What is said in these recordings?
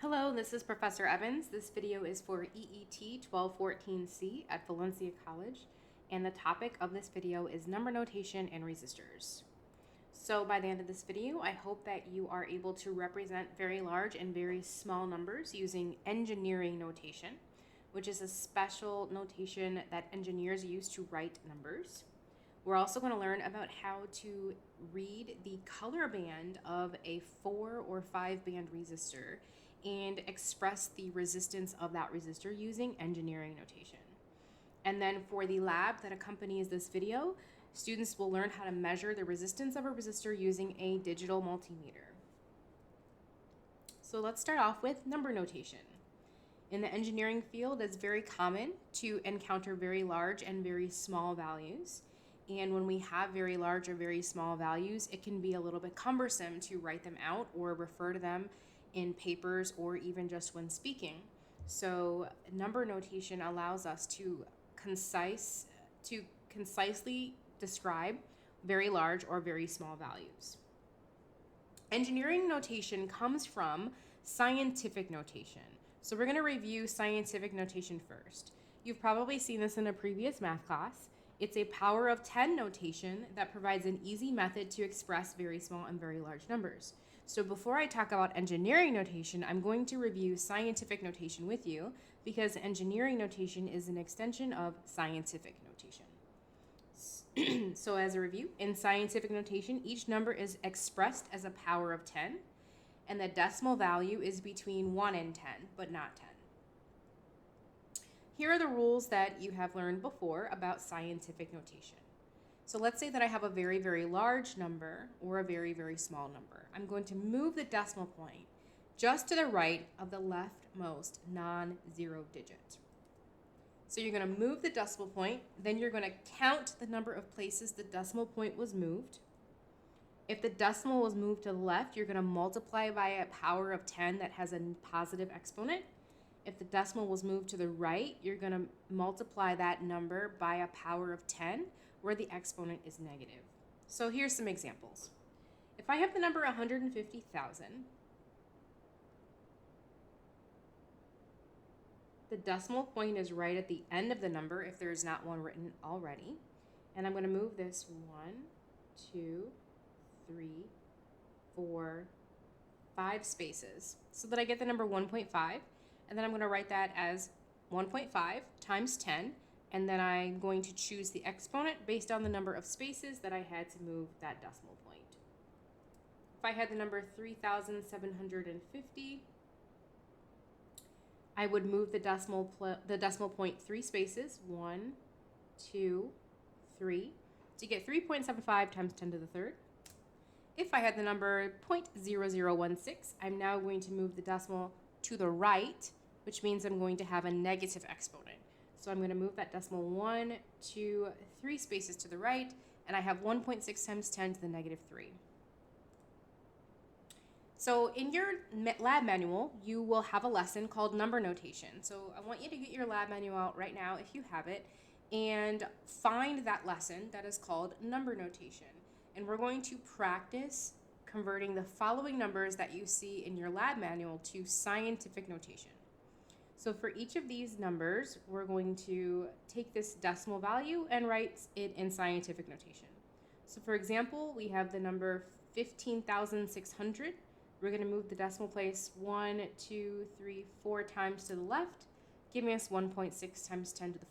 Hello, this is Professor Evans. This video is for EET 1214C at Valencia College, and the topic of this video is number notation and resistors. So by the end of this video, I hope that you are able to represent very large and very small numbers using engineering notation, which is a special notation that engineers use to write numbers. We're also going to learn about how to read the color band of a 4 or 5 band resistor and express the resistance of that resistor using engineering notation. And then for the lab that accompanies this video, students will learn how to measure the resistance of a resistor using a digital multimeter. So let's start off with number notation. In the engineering field, it's very common to encounter very large and very small values. And when we have very large or very small values, it can be a little bit cumbersome to write them out or refer to them in papers or even just when speaking. So number notation allows us to concisely describe very large or very small values. Engineering notation comes from scientific notation. So we're going to review scientific notation first. You've probably seen this in a previous math class. It's a power of 10 notation that provides an easy method to express very small and very large numbers. So before I talk about engineering notation, I'm going to review scientific notation with you because engineering notation is an extension of scientific notation. So as a review, in scientific notation, each number is expressed as a power of 10, and the decimal value is between 1 and 10, but not 10. Here are the rules that you have learned before about scientific notation. So let's say that I have a very, very large number or a very, very small number. I'm going to move the decimal point just to the right of the leftmost non-zero digit. So you're going to move the decimal point, then you're going to count the number of places the decimal point was moved. If the decimal was moved to the left, you're going to multiply by a power of 10 that has a positive exponent. If the decimal was moved to the right, you're going to multiply that number by a power of 10 where the exponent is negative. So here's some examples. If I have the number 150,000, the decimal point is right at the end of the number if there is not one written already. And I'm going to move this 1, 2, 3, 4, 5 spaces so that I get the number 1.5. And then I'm going to write that as 1.5 times 10, and then I'm going to choose the exponent based on the number of spaces that I had to move that decimal point. If I had the number 3,750, I would move the decimal point 3 spaces, 1, 2, 3, to get 3.75 times 10 to the third. If I had the number 0.0016, I'm now going to move the decimal to the right, which means I'm going to have a negative exponent. So I'm going to move that decimal 1, 2, 3 spaces to the right, and I have 1.6 times 10 to the negative 3. So in your lab manual, you will have a lesson called number notation. So I want you to get your lab manual out right now if you have it, and find that lesson that is called number notation. And we're going to practice converting the following numbers that you see in your lab manual to scientific notation. So for each of these numbers, we're going to take this decimal value and write it in scientific notation. So for example, we have the number 15,600. We're going to move the decimal place 1, 2, 3, 4 times to the left, giving us 1.6 times 10 to the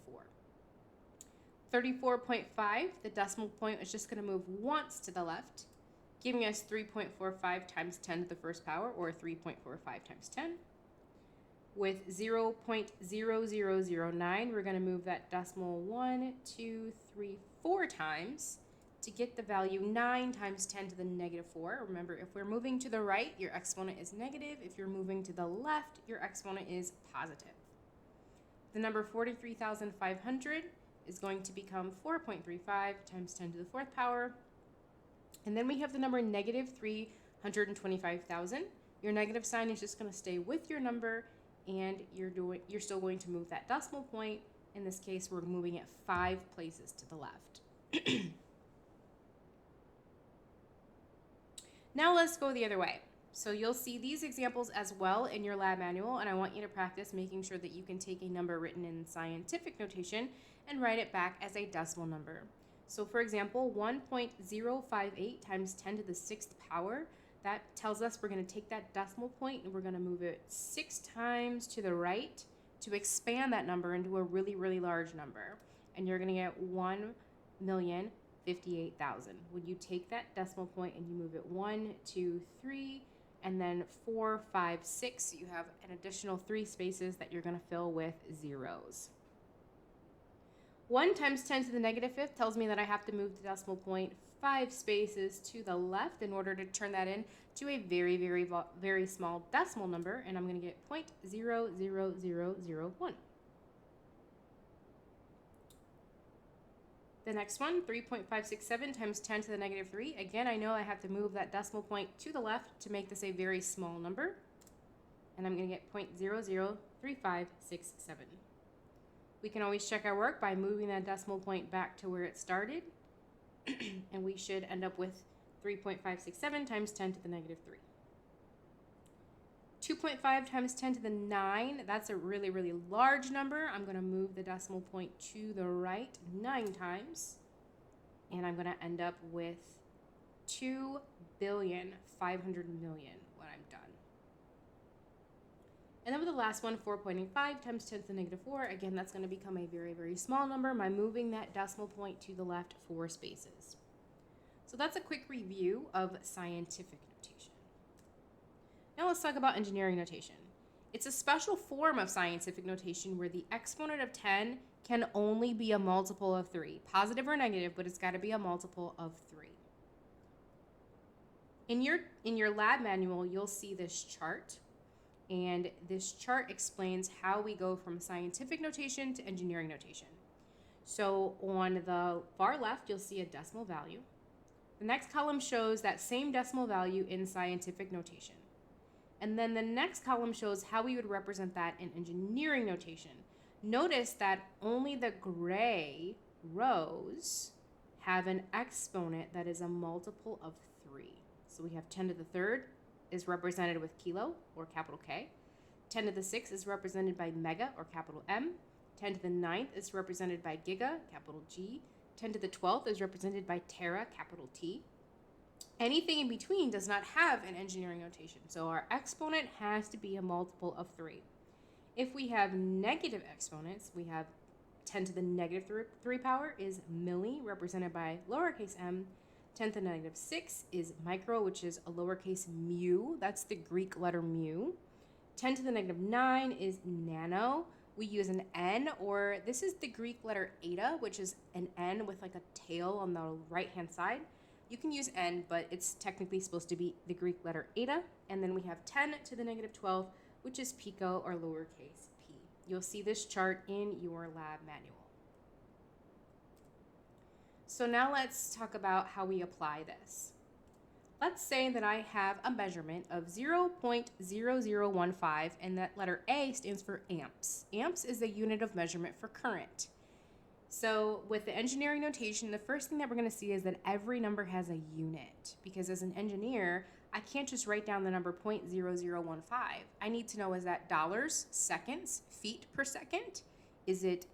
4. 34.5, the decimal point is just going to move once to the left, giving us 3.45 times 10 to the first power, or 3.45 times 10. With 0.0009, we're going to move that decimal 1, 2, 3, 4 times to get the value 9 times 10 to the negative 4. Remember, if we're moving to the right, your exponent is negative. If you're moving to the left, your exponent is positive. The number 43,500 is going to become 4.35 times 10 to the fourth power. And then we have the number negative 325,000. Your negative sign is just going to stay with your number, and you're still going to move that decimal point. In this case, we're moving it 5 places to the left. Now let's go the other way. So you'll see these examples as well in your lab manual, and I want you to practice making sure that you can take a number written in scientific notation and write it back as a decimal number. So for example, 1.058 times 10 to the 6th power, that tells us we're going to take that decimal point and we're going to move it 6 times to the right to expand that number into a really, really large number. And you're going to get 1,058,000. When you take that decimal point and you move it 1, 2, 3, and then 4, 5, 6, you have an additional 3 spaces that you're going to fill with zeros. 1 times 10 to the negative 5th tells me that I have to move the decimal point 5 spaces to the left in order to turn that into a very, very, very small decimal number, and I'm going to get 0.00001. The next one, 3.567 times 10 to the negative 3. Again, I know I have to move that decimal point to the left to make this a very small number, and I'm going to get 0.003567. We can always check our work by moving that decimal point back to where it started, and we should end up with 3.567 times 10 to the negative 3. 2.5 times 10 to the 9, that's a really, really large number. I'm going to move the decimal point to the right 9 times, and I'm going to end up with 2,500,000,000 when I'm done. And then with the last one, 4.85 times 10 to the negative 4, again, that's going to become a very, very small number by moving that decimal point to the left 4 spaces. So that's a quick review of scientific notation. Now let's talk about engineering notation. It's a special form of scientific notation where the exponent of 10 can only be a multiple of 3, positive or negative, but it's got to be a multiple of 3. In your lab manual, you'll see this chart. And this chart explains how we go from scientific notation to engineering notation. So on the far left, you'll see a decimal value. The next column shows that same decimal value in scientific notation. And then the next column shows how we would represent that in engineering notation. Notice that only the gray rows have an exponent that is a multiple of 3. So we have 10 to the 3rd is represented with kilo, or capital K. 10 to the 6th is represented by mega, or capital M. 10 to the 9th is represented by giga, capital G. 10 to the 12th is represented by tera, capital T. Anything in between does not have an engineering notation, so our exponent has to be a multiple of 3. If we have negative exponents, we have 10 to the negative 3 power is milli, represented by lowercase m. 10 to the negative 6 is micro, which is a lowercase mu. That's the Greek letter mu. 10 to the negative 9 is nano. We use an n, or this is the Greek letter eta, which is an n with like a tail on the right-hand side. You can use n, but it's technically supposed to be the Greek letter eta. And then we have 10 to the negative 12, which is pico, or lowercase p. You'll see this chart in your lab manual. So now let's talk about how we apply this. Let's say that I have a measurement of 0.0015, and that letter A stands for amps. Amps is a unit of measurement for current. So with the engineering notation, the first thing that we're going to see is that every number has a unit, because as an engineer, I can't just write down the number 0.0015. I need to know, is that dollars, seconds, feet per second? Is it,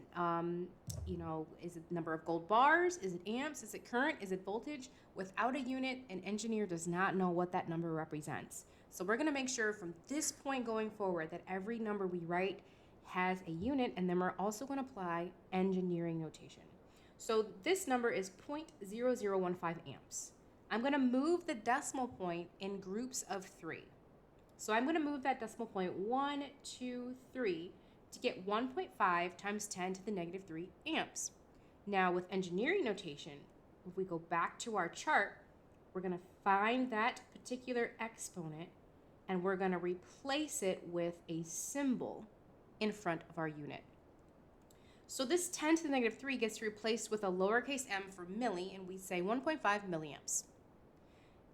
is it number of gold bars? Is it amps? Is it current? Is it voltage? Without a unit, an engineer does not know what that number represents. So we're going to make sure from this point going forward that every number we write has a unit, and then we're also going to apply engineering notation. So this number is 0.0015 amps. I'm going to move the decimal point in groups of 3. So I'm going to move that decimal point 1, 2, 3 to get 1.5 times 10 to the negative 3 amps. Now with engineering notation, if we go back to our chart, we're going to find that particular exponent and we're going to replace it with a symbol in front of our unit. So this 10 to the negative 3 gets replaced with a lowercase m for milli, and we say 1.5 milliamps.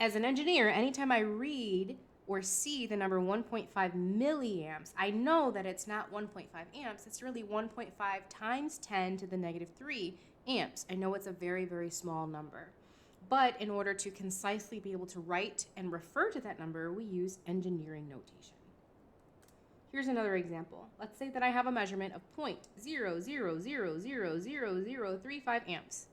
As an engineer, anytime I read or see the number 1.5 milliamps, I know that it's not 1.5 amps, it's really 1.5 times 10 to the negative 3 amps. I know it's a very, very small number. But in order to concisely be able to write and refer to that number, we use engineering notation. Here's another example. Let's say that I have a measurement of 0.0000035 amps.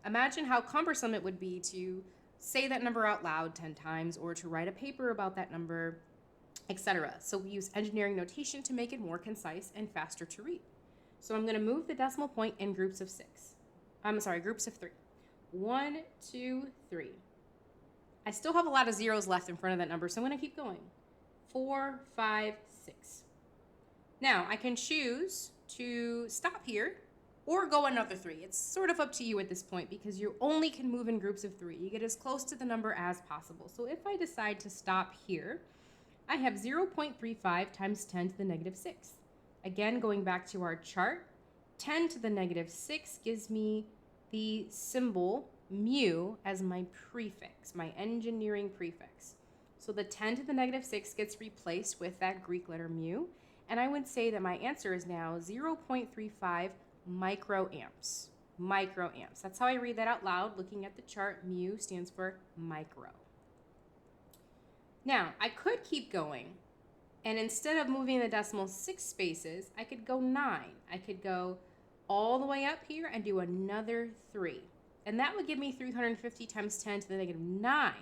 Imagine how cumbersome it would be to say that number out loud 10 times or to write a paper about that number, etc. So we use engineering notation to make it more concise and faster to read. So I'm going to move the decimal point in groups of 3. 1, 2, 3. I still have a lot of zeros left in front of that number, so I'm going to keep going. 4, 5, 6. Now, I can choose to stop here or go another 3. It's sort of up to you at this point because you only can move in groups of 3. You get as close to the number as possible. So if I decide to stop here, I have 0.35 times 10 to the negative 6. Again, going back to our chart, 10 to the negative 6 gives me the symbol mu as my prefix, my engineering prefix. So the 10 to the negative 6 gets replaced with that Greek letter mu, and I would say that my answer is now 0.35 microamps. Microamps. That's how I read that out loud. Looking at the chart, mu stands for micro. Now, I could keep going, and instead of moving the decimal 6 spaces, I could go 9. I could go all the way up here and do another 3. And that would give me 350 times 10 to the negative 9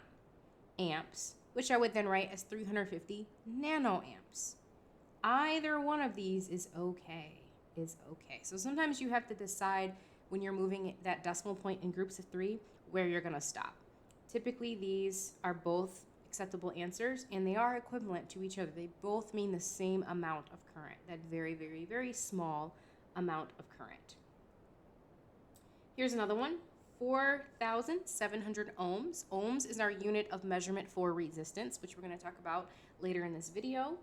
amps, which I would then write as 350 nanoamps. Either one of these is okay. So sometimes you have to decide when you're moving that decimal point in groups of 3 where you're going to stop. Typically, these are both acceptable answers, and they are equivalent to each other. They both mean the same amount of current, that very, very, very small amount of current. Here's another one. 4,700 ohms. Ohms is our unit of measurement for resistance, which we're going to talk about later in this video.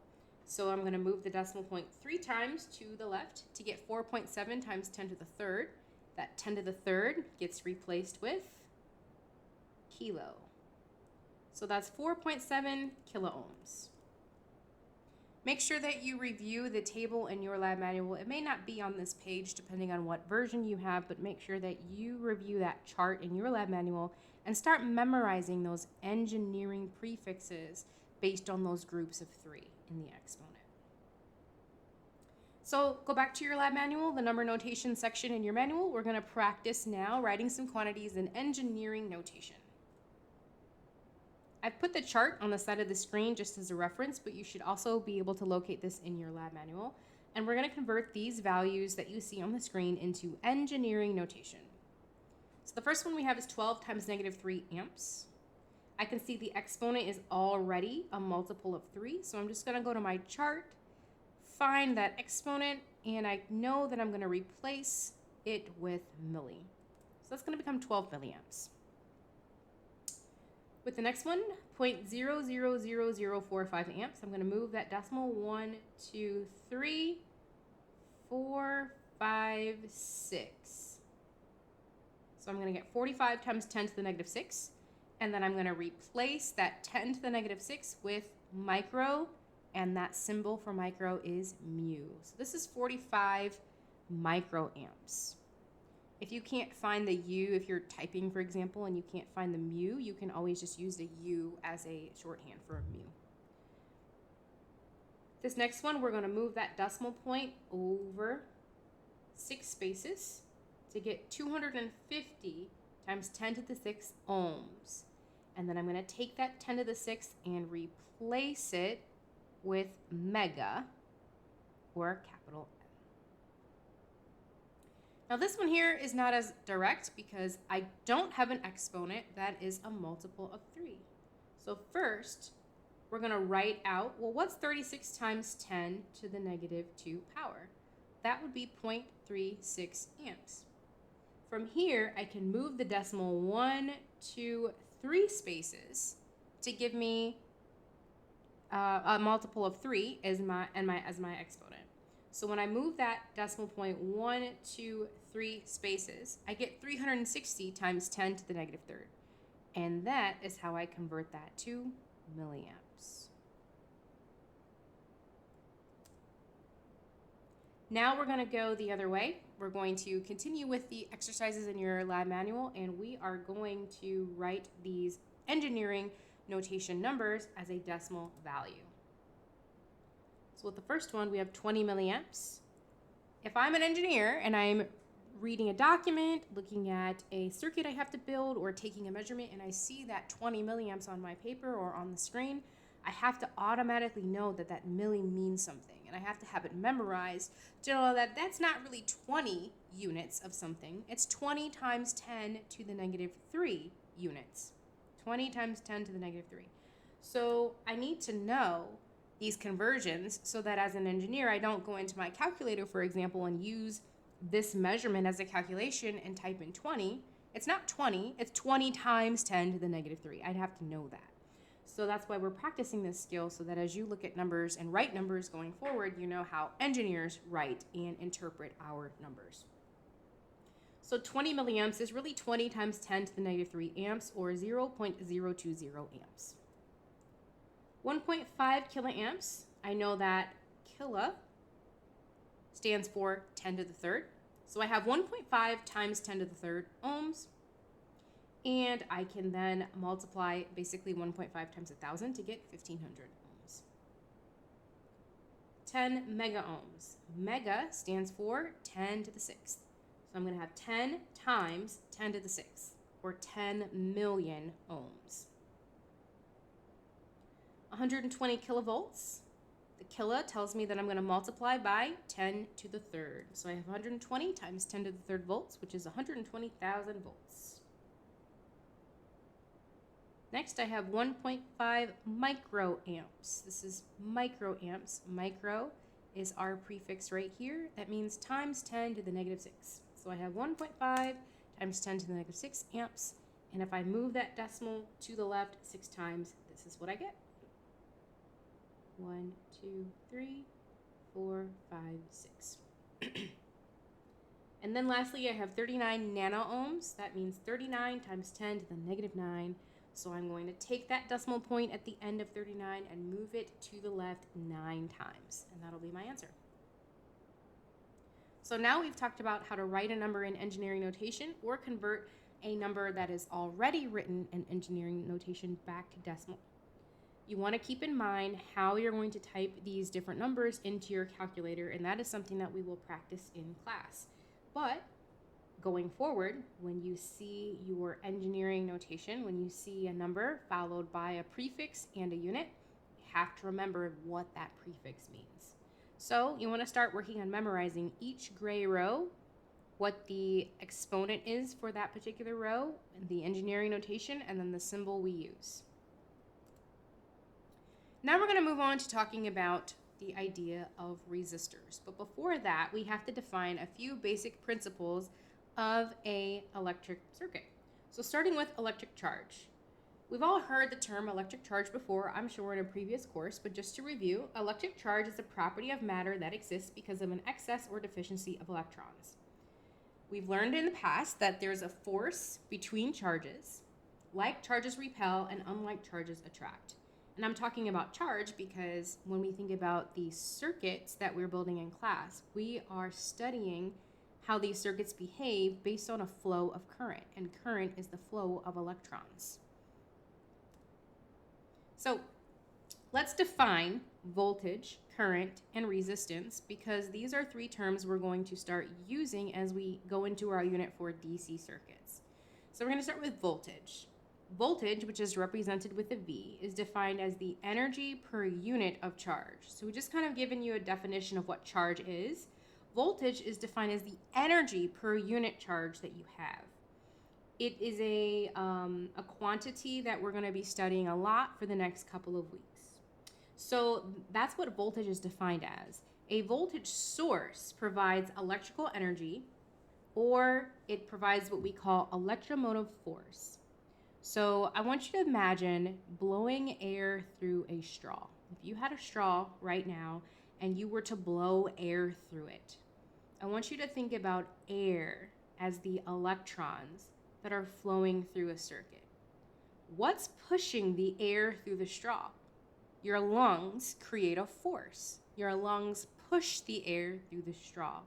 So I'm going to move the decimal point 3 times to the left to get 4.7 times 10 to the third. That 10 to the third gets replaced with kilo. So that's 4.7 kiloohms. Make sure that you review the table in your lab manual. It may not be on this page depending on what version you have, but make sure that you review that chart in your lab manual and start memorizing those engineering prefixes based on those groups of 3 in the exponent. So go back to your lab manual, the number notation section in your manual. We're going to practice now writing some quantities in engineering notation. I've put the chart on the side of the screen just as a reference, but you should also be able to locate this in your lab manual. And we're going to convert these values that you see on the screen into engineering notation. So the first one we have is 12 times negative 3 amps. I can see the exponent is already a multiple of 3, so I'm just going to go to my chart, find that exponent, and I know that I'm going to replace it with milli. So that's going to become 12 milliamps. With the next one, 0.000045 amps, I'm going to move that decimal 1, 2, 3, 4, 5, 6. So I'm going to get 45 times 10 to the negative 6, and then I'm going to replace that 10 to the negative 6 with micro, and that symbol for micro is mu. So this is 45 microamps. If you can't find the U, if you're typing, for example, and you can't find the mu, you can always just use the U as a shorthand for a mu. This next one, we're going to move that decimal point over 6 spaces to get 250 times 10 to the 6 ohms. And then I'm going to take that 10 to the 6 and replace it with mega, or capital M. Now this one here is not as direct because I don't have an exponent that is a multiple of 3. So first, we're going to write out, well, what's 36 times 10 to the negative 2 power? That would be 0.36 amps. From here, I can move the decimal 1, 2, 3 spaces to give me a multiple of 3 as my exponent. So when I move that decimal point 1, 2, 3 spaces, I get 360 times 10 to the negative third. And that is how I convert that to milliamps. Now we're going to go the other way. We're going to continue with the exercises in your lab manual, and we are going to write these engineering notation numbers as a decimal value. So with the first one, we have 20 milliamps. If I'm an engineer and I'm reading a document, looking at a circuit I have to build, or taking a measurement, and I see that 20 milliamps on my paper or on the screen, I have to automatically know that that milli means something, and I have to have it memorized to know that that's not really 20 units of something. It's 20 times 10 to the negative 3 units. 20 times 10 to the negative 3. So I need to know these conversions so that as an engineer, I don't go into my calculator, for example, and use this measurement as a calculation and type in 20. It's not 20, it's 20 times 10 to the negative 3. I'd have to know that. So that's why we're practicing this skill, so that as you look at numbers and write numbers going forward, you know how engineers write and interpret our numbers. So 20 milliamps is really 20 times 10 to the negative 3 amps, or 0.020 amps. 1.5 kiloamps, I know that kilo stands for 10 to the third. So I have 1.5 times 10 to the third ohms, and I can then multiply basically 1.5 times 1,000 to get 1,500 ohms. 10 mega ohms. Mega stands for 10 to the sixth. So I'm going to have 10 times 10 to the sixth, or 10 million ohms. 120 kilovolts. The kilo tells me that I'm going to multiply by 10 to the third. So I have 120 times 10 to the third volts, which is 120,000 volts. Next, I have 1.5 microamps. This is microamps. Micro is our prefix right here. That means times 10 to the negative 6. So I have 1.5 times 10 to the negative 6 amps. And if I move that decimal to the left 6 times, this is what I get. 1, 2, 3, 4, 5, 6. And then lastly, I have 39 nano-ohms. That means 39 times 10 to the negative 9. So I'm going to take that decimal point at the end of 39 and move it to the left 9 times. And that'll be my answer. So now we've talked about how to write a number in engineering notation or convert a number that is already written in engineering notation back to decimal. You want to keep in mind how you're going to type these different numbers into your calculator, and that is something that we will practice in class. But going forward, when you see your engineering notation, when you see a number followed by a prefix and a unit, you have to remember what that prefix means. So you want to start working on memorizing each gray row, what the exponent is for that particular row, the engineering notation, and then the symbol we use. Now we're going to move on to talking about the idea of resistors. But before that, we have to define a few basic principles of an electric circuit. So starting with electric charge. We've all heard the term electric charge before, I'm sure in a previous course, but just to review, electric charge is a property of matter that exists because of an excess or deficiency of electrons. We've learned in the past that there's a force between charges. Like charges repel and unlike charges attract. And I'm talking about charge because when we think about the circuits that we're building in class, we are studying how these circuits behave based on a flow of current, and current is the flow of electrons. So let's define voltage, current, and resistance, because these are three terms we're going to start using as we go into our unit for DC circuits. So we're going to start with voltage. Voltage, which is represented with a V, is defined as the energy per unit of charge. So we just kind of given you a definition of what charge is. Voltage is defined as the energy per unit charge that you have. It is a quantity that we're going to be studying a lot for the next couple of weeks. So that's what voltage is defined as. A voltage source provides electrical energy, or it provides what we call electromotive force. So I want you to imagine blowing air through a straw. If you had a straw right now and you were to blow air through it, I want you to think about air as the electrons that are flowing through a circuit. What's pushing the air through the straw? Your lungs create a force. Your lungs push the air through the straw.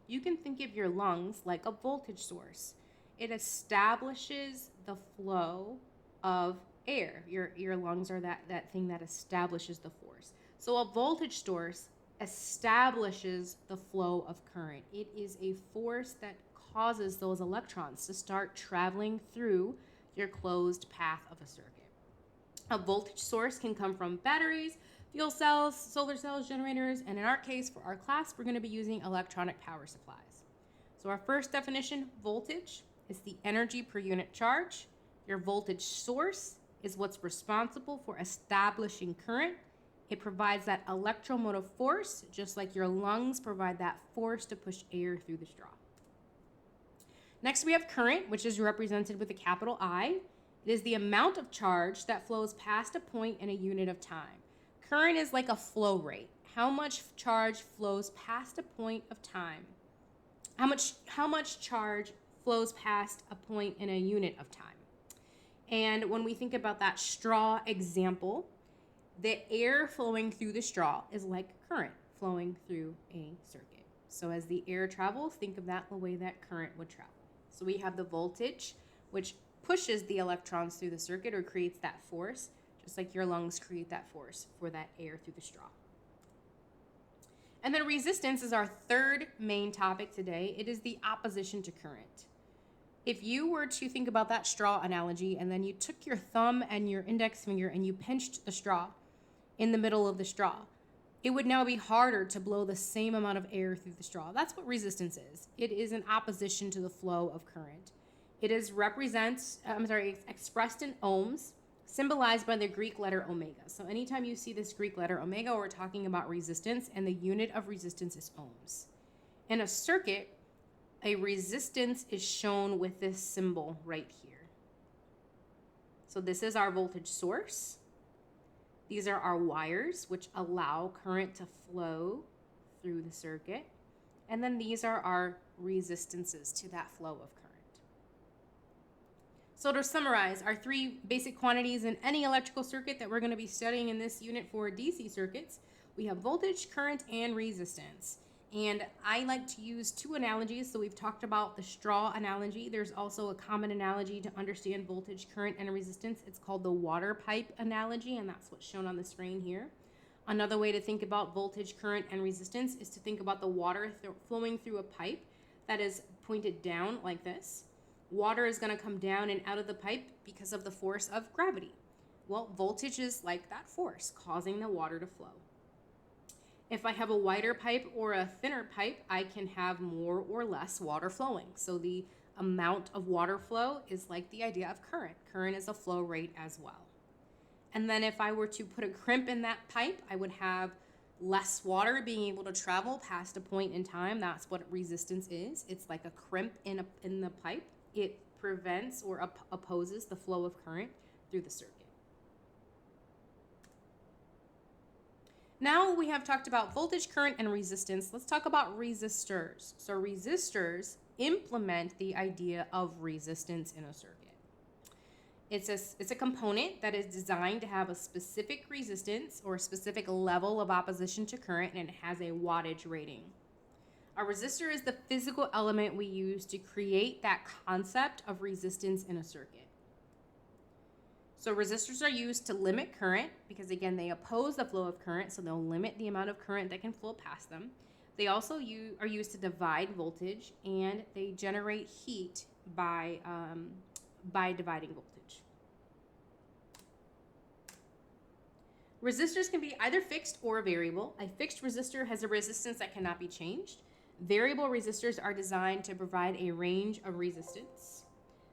You can think of your lungs like a voltage source. It establishes the flow of air. Your lungs are that thing that establishes the force. So a voltage source establishes the flow of current. It is a force that causes those electrons to start traveling through your closed path of a circuit. A voltage source can come from batteries, fuel cells, solar cells, generators, and in our case, for our class, we're going to be using electronic power supplies. So our first definition, voltage, is the energy per unit charge. Your voltage source is what's responsible for establishing current. It provides that electromotive force, just like your lungs provide that force to push air through the straw. Next, we have current, which is represented with a capital I. It is the amount of charge that flows past a point in a unit of time. Current is like a flow rate. How much charge flows past a point of time? How much charge flows past a point in a unit of time? And when we think about that straw example, the air flowing through the straw is like current flowing through a circuit. So as the air travels, think of that the way that current would travel. So we have the voltage, which pushes the electrons through the circuit or creates that force, just like your lungs create that force for that air through the straw. And then resistance is our third main topic today. It is the opposition to current. If you were to think about that straw analogy and then you took your thumb and your index finger and you pinched the straw in the middle of the straw, it would now be harder to blow the same amount of air through the straw. That's what resistance is. It is an opposition to the flow of current. It is expressed in ohms, symbolized by the Greek letter omega. So anytime you see this Greek letter omega, we're talking about resistance, and the unit of resistance is ohms. In a circuit, a resistance is shown with this symbol right here. So this is our voltage source. These are our wires, which allow current to flow through the circuit. And then these are our resistances to that flow of current. So to summarize, our three basic quantities in any electrical circuit that we're going to be studying in this unit for DC circuits, we have voltage, current, and resistance. And I like to use two analogies. So we've talked about the straw analogy. There's also a common analogy to understand voltage, current, and resistance. It's called the water pipe analogy, and that's what's shown on the screen here. Another way to think about voltage, current, and resistance is to think about the water flowing through a pipe that is pointed down like this. Water is going to come down and out of the pipe because of the force of gravity. Well, voltage is like that force causing the water to flow. If I have a wider pipe or a thinner pipe, I can have more or less water flowing. So the amount of water flow is like the idea of current. Current is a flow rate as well. And then if I were to put a crimp in that pipe, I would have less water being able to travel past a point in time. That's what resistance is. It's like a crimp in the pipe. It prevents or opposes the flow of current through the circuit. Now we have talked about voltage, current, and resistance. Let's talk about resistors. So resistors implement the idea of resistance in a circuit. It's a component that is designed to have a specific resistance or a specific level of opposition to current, and it has a wattage rating. A resistor is the physical element we use to create that concept of resistance in a circuit. So resistors are used to limit current because, again, they oppose the flow of current, so they'll limit the amount of current that can flow past them. They also are used to divide voltage, and they generate heat by dividing voltage. Resistors can be either fixed or variable. A fixed resistor has a resistance that cannot be changed. Variable resistors are designed to provide a range of resistance.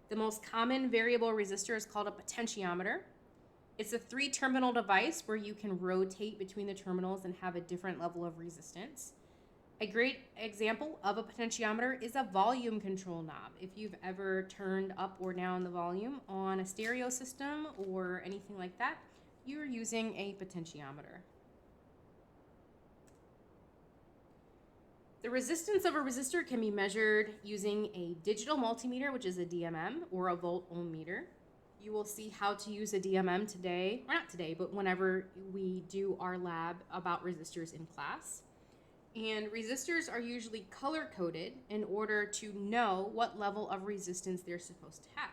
The most common variable resistor is called a potentiometer. It's a 3-terminal device where you can rotate between the terminals and have a different level of resistance. A great example of a potentiometer is a volume control knob. If you've ever turned up or down the volume on a stereo system or anything like that, you're using a potentiometer. The resistance of a resistor can be measured using a digital multimeter, which is a DMM, or a volt-ohm meter. you will see how to use a DMM today, or not today, but whenever we do our lab about resistors in class. And resistors are usually color-coded in order to know what level of resistance they're supposed to have.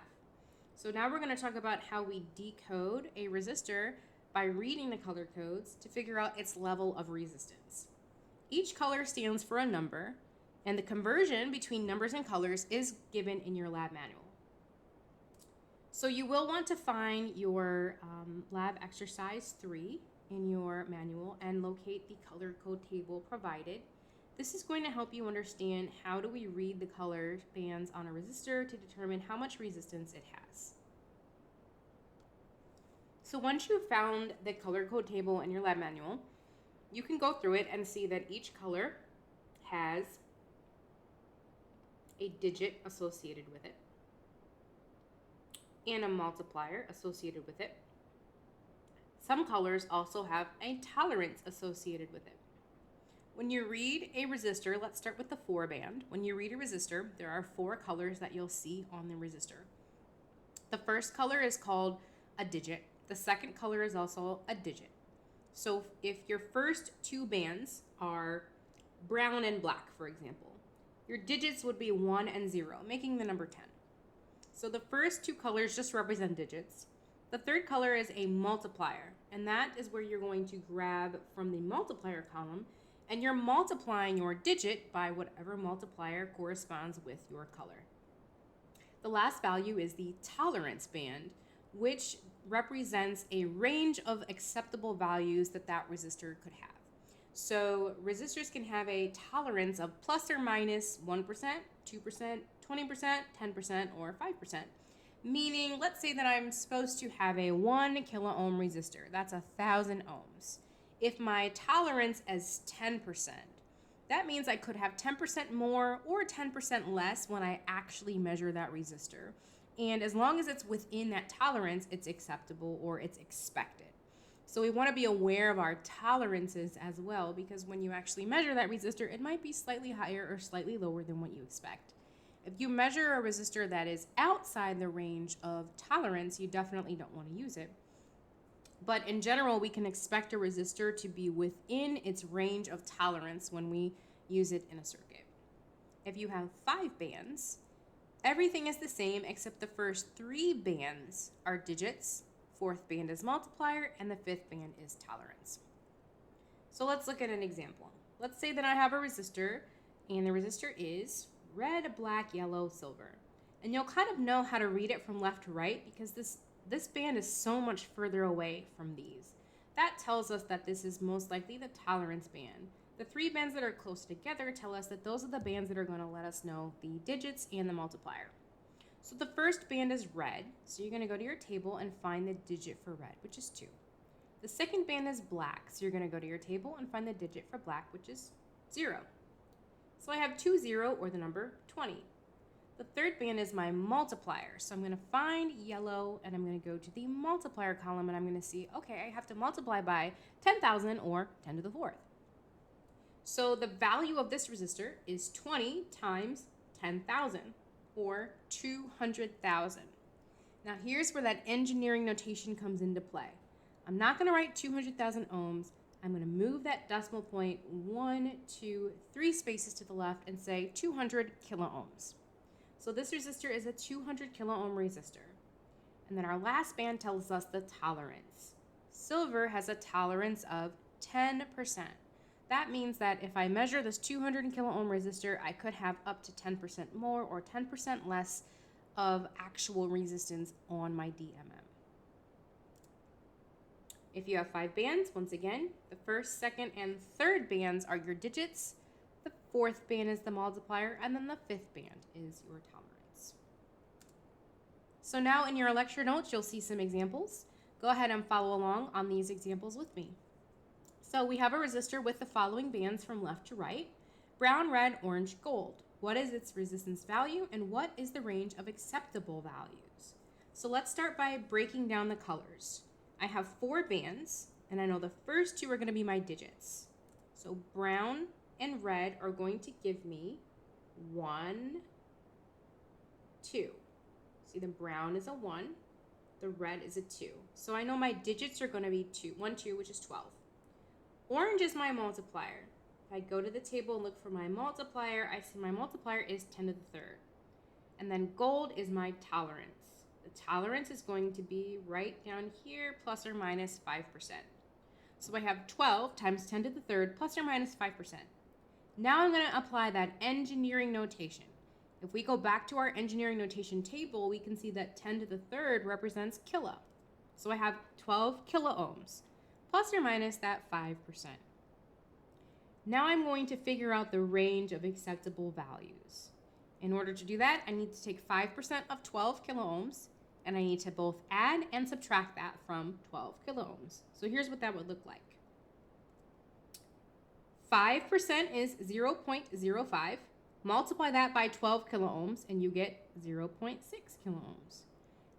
So now we're going to talk about how we decode a resistor by reading the color codes to figure out its level of resistance. Each color stands for a number, and the conversion between numbers and colors is given in your lab manual. So you will want to find your lab exercise 3 in your manual and locate the color code table provided. This is going to help you understand how do we read the color bands on a resistor to determine how much resistance it has. So once you've found the color code table in your lab manual, you can go through it and see that each color has a digit associated with it and a multiplier associated with it. Some colors also have a tolerance associated with it. When you read a resistor, let's start with the 4 band. When you read a resistor, there are 4 colors that you'll see on the resistor. The first color is called a digit. The second color is also a digit. So if your first 2 bands are brown and black, for example, your digits would be 1 and 0, making the number 10. So the first 2 colors just represent digits. The third color is a multiplier, and that is where you're going to grab from the multiplier column, and you're multiplying your digit by whatever multiplier corresponds with your color. The last value is the tolerance band, which represents a range of acceptable values that resistor could have. So resistors can have a tolerance of plus or minus 1%, 2%, 20%, 10%, or 5%. Meaning, let's say that I'm supposed to have a 1 kilo ohm resistor. That's 1,000 ohms. If my tolerance is 10%, that means I could have 10% more or 10% less when I actually measure that resistor. And as long as it's within that tolerance, it's acceptable or it's expected. So we want to be aware of our tolerances as well, because when you actually measure that resistor, it might be slightly higher or slightly lower than what you expect. If you measure a resistor that is outside the range of tolerance, you definitely don't want to use it. But in general, we can expect a resistor to be within its range of tolerance when we use it in a circuit. If you have 5 bands, everything is the same except the first 3 bands are digits, 4th band is multiplier, and the 5th band is tolerance. So let's look at an example. Let's say that I have a resistor, and the resistor is red, black, yellow, silver. And you'll kind of know how to read it from left to right because this band is so much further away from these. That tells us that this is most likely the tolerance band. The 3 bands that are close together tell us that those are the bands that are going to let us know the digits and the multiplier. So the first band is red, so you're going to go to your table and find the digit for red, which is 2. The second band is black, so you're going to go to your table and find the digit for black, which is 0. So I have 2, 0, or the number 20. The third band is my multiplier, so I'm going to find yellow, and I'm going to go to the multiplier column, and I'm going to see, okay, I have to multiply by 10,000 or 10 to the 4th. So the value of this resistor is 20 times 10,000, or 200,000. Now here's where that engineering notation comes into play. I'm not going to write 200,000 ohms. I'm going to move that decimal point 1, 2, 3 spaces to the left and say 200 kilo ohms. So this resistor is a 200 kilo ohm resistor. And then our last band tells us the tolerance. Silver has a tolerance of 10%. That means that if I measure this 200 kilo ohm resistor, I could have up to 10% more or 10% less of actual resistance on my DMM. If you have 5 bands, once again, the first, second, and third bands are your digits, the 4th band is the multiplier, and then the 5th band is your tolerance. So now in your lecture notes, you'll see some examples. Go ahead and follow along on these examples with me. So we have a resistor with the following bands from left to right: brown, red, orange, gold. What is its resistance value, and what is the range of acceptable values? So let's start by breaking down the colors. I have 4 bands, and I know the first 2 are going to be my digits. So brown and red are going to give me 1, 2. See, the brown is a 1, The red is a 2. So I know my digits are going to be 1, 2, which is 12. Orange is my multiplier. If I go to the table and look for my multiplier, I see my multiplier is 10 to the third. And then gold is my tolerance. The tolerance is going to be right down here, plus or minus 5%. So I have 12 times 10 to the third, plus or minus 5%. Now I'm going to apply that engineering notation. If we go back to our engineering notation table, we can see that 10 to the third represents kilo. So I have 12 kiloohms, plus or minus that 5%. Now I'm going to figure out the range of acceptable values. In order to do that, I need to take 5% of 12 kiloohms, and I need to both add and subtract that from 12 kiloohms. So here's what that would look like. 5% is 0.05. Multiply that by 12 kiloohms, and you get 0.6 kiloohms.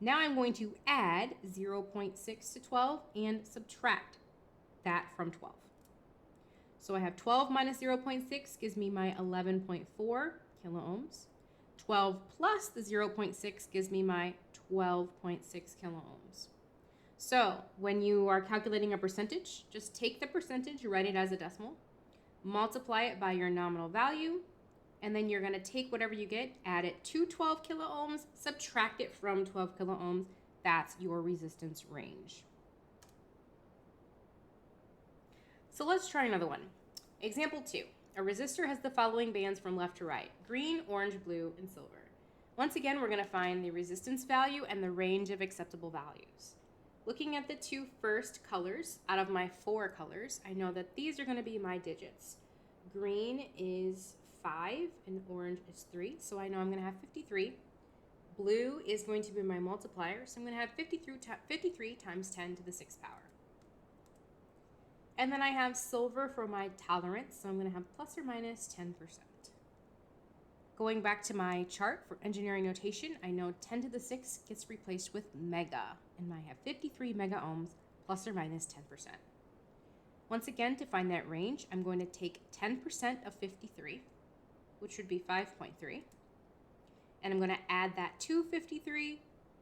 Now I'm going to add 0.6 to 12 and subtract that from 12. So I have 12 minus 0.6 gives me my 11.4 kiloohms. 12 plus the 0.6 gives me my 12.6 kiloohms. So when you are calculating a percentage, just take the percentage, write it as a decimal, multiply it by your nominal value, and then you're going to take whatever you get, add it to 12 kiloohms, subtract it from 12 kiloohms. That's your resistance range. So let's try another one. Example 2. A resistor has the following bands from left to right: green, orange, blue, and silver. Once again, we're going to find the resistance value and the range of acceptable values. Looking at the 2 first colors out of my 4 colors, I know that these are going to be my digits. Green is 5 and orange is 3, so I know I'm going to have 53. Blue is going to be my multiplier, so I'm going to have 53 times 10 to the 6th power. And then I have silver for my tolerance, so I'm going to have plus or minus 10%. Going back to my chart for engineering notation, I know 10 to the 6 gets replaced with mega, and I have 53 mega ohms plus or minus 10%. Once again, to find that range, I'm going to take 10% of 53, which would be 5.3, and I'm going to add that to 53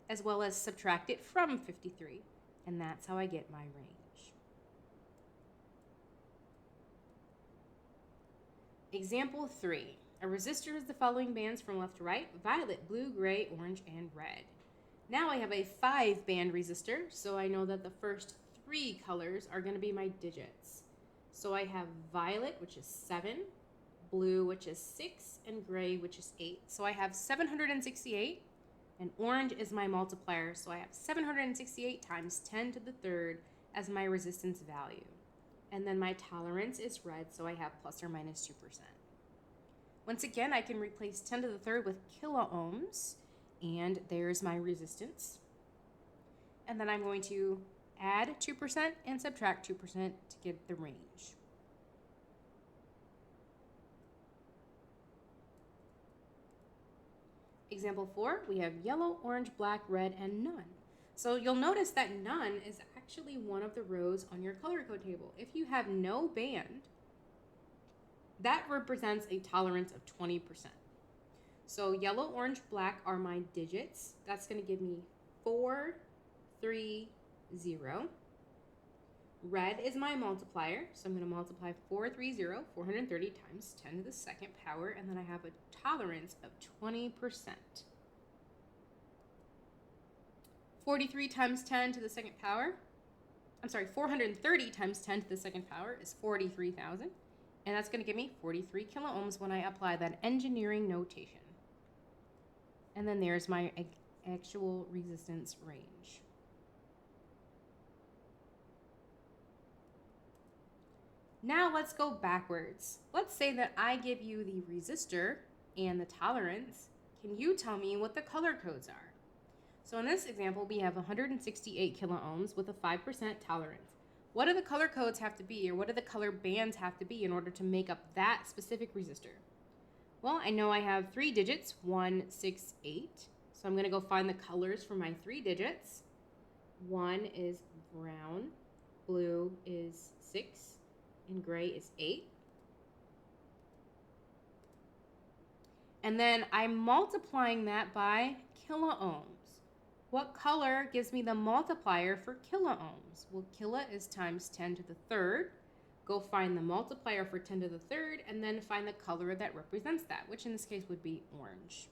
as well as subtract it from 53, and that's how I get my range. Example 3. A resistor has the following bands from left to right: violet, blue, gray, orange, and red. Now I have a 5-band resistor, so I know that the first 3 colors are going to be my digits. So I have violet, which is 7, blue, which is 6, and gray, which is 8. So I have 768, and orange is my multiplier, so I have 768 times 10 to the third as my resistance value. And then my tolerance is red, so I have plus or minus 2%. Once again, I can replace 10 to the third with kiloohms, and there's my resistance. And then I'm going to add 2% and subtract 2% to get the range. Example 4, we have yellow, orange, black, red, and none. So you'll notice that none is actually one of the rows on your color code table. If you have no band, that represents a tolerance of 20%. So yellow, orange, black are my digits. That's going to give me 4, 3, 0. Red is my multiplier, so I'm going to multiply 430, 430 times 10 to the 2nd power, and then I have a tolerance of 20%. 43 times 10 to the 2nd power, 430 times 10 to the 2nd power is 43,000, and that's going to give me 43 kiloohms when I apply that engineering notation. And then there's my actual resistance range. Now let's go backwards. Let's say that I give you the resistor and the tolerance. Can you tell me what the color codes are? So in this example, we have 168 kiloohms with a 5% tolerance. What do the color codes have to be, or what do the color bands have to be in order to make up that specific resistor? Well, I know I have 3 digits, 1, 6, 8. So I'm going to go find the colors for my 3 digits. 1 is brown, blue is 6, and gray is 8. And then I'm multiplying that by kiloohms. what color gives me the multiplier for kiloohms? Well, kilo is times 10 to the third. Go find the multiplier for 10 to the third and then find the color that represents that, which in this case would be orange.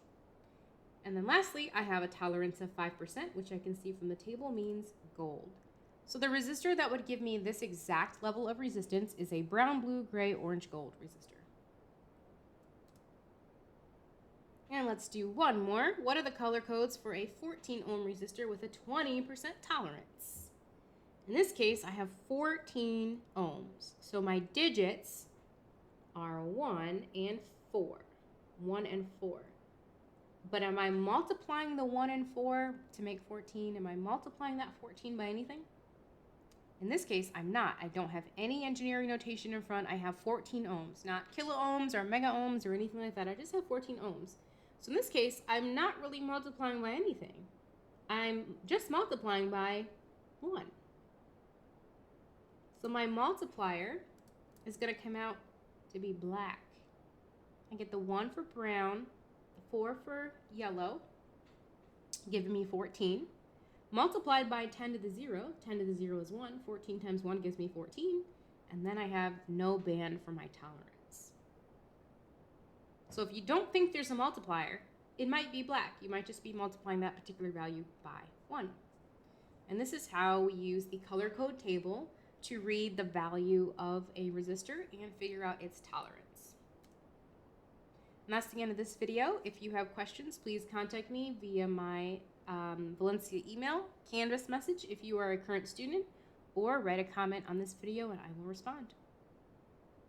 And then lastly, I have a tolerance of 5%, which I can see from the table means gold. So the resistor that would give me this exact level of resistance is a brown, blue, gray, orange, gold resistor. And let's do one more. What are the color codes for a 14 ohm resistor with a 20% tolerance? In this case, I have 14 ohms. So my digits are 1 and 4. 1 and 4. But am I multiplying the 1 and 4 to make 14? Am I multiplying that 14 by anything? In this case, I'm not. I don't have any engineering notation in front. I have 14 ohms, not kiloohms or mega ohms or anything like that. I just have 14 ohms. So in this case, I'm not really multiplying by anything. I'm just multiplying by 1. So my multiplier is going to come out to be black. I get the 1 for brown, the 4 for yellow, giving me 14. Multiplied by 10 to the 0. 10 to the 0 is 1. 14 times 1 gives me 14. And then I have no band for my tolerance. So if you don't think there's a multiplier, it might be black. You might just be multiplying that particular value by 1. And this is how we use the color code table to read the value of a resistor and figure out its tolerance. And that's the end of this video. If you have questions, please contact me via my Valencia email, Canvas message if you are a current student, or write a comment on this video and I will respond.